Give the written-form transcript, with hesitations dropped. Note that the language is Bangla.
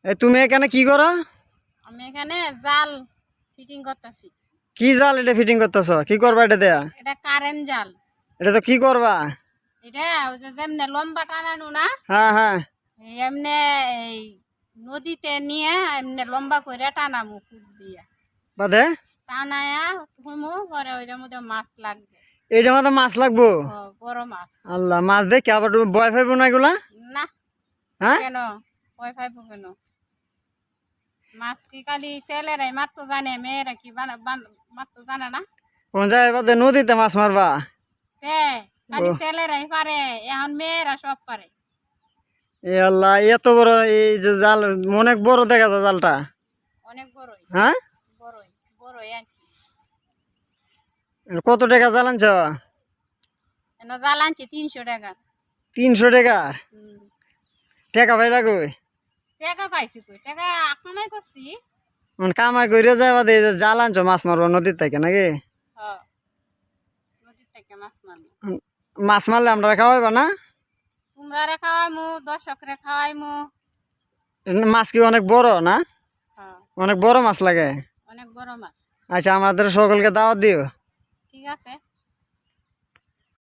তুমি এখানে কি করো? আমি এখানে জাল ফিটিং করতেছি। কি জাল এটা ফিটিং করতেছ? কি করবা এটা দেয়া? এটা কারেন্ট জাল। এটা তো কি করবা? এটা ওই যে যেমনে লম্বা টানানো না, হ্যাঁ হ্যাঁ। এমনি এই নদীতে নিয়ে এমনি লম্বা করে টানামু কুপ দিয়া। বাদে টানায়া হুমু পরে ওইটার মধ্যে মাছ লাগবে। এইটার মধ্যে মাছ লাগবো? বড় মাছ। আল্লাহ, মাছ দেখে আবার তুমি ভয় পাইবো না এগুলা? না। হ্যাঁ কেন ভয় পাইবো কেন? মাছ কি খালি ছেলেরাই মারতে জানে, মেয়েরা কি মারতে জানে না? কোন যায় বাদে নদীতে মাছ মারবা? খালি ছেলেরাই পারে, এখন মেয়েরা সব পারে। এ আল্লাহ, এত বড় এই যে জাল, অনেক বড় দেখা যায় জালটা। অনেক বড়ই। হ্যাঁ, বড়ই আনছি। কত টাকা জাল আনছ? জাল আনছি 300 টাকা। 300 টাকা? টাকা পাইবা কই? টাকা পাইছি কই, টাকা আপনাই করছি। কামাই করে যায় বাদে এই যে জাল আনছ মাছ মারবো নদীর থেকে নাকি? নদীর থেকে মাছ মারবো। মাছ মারলে আমরা খাওয়াইবা না? তোমরা রে খাওয়াইমু, দর্শকরে খাওয়াইমু। মাছ কি অনেক বড় না? অনেক বড় মাছ লাগে? অনেক বড় মাছ। আচ্ছা, আমাদের সকলকে দাওয়াত দিও। ঠিক আছে।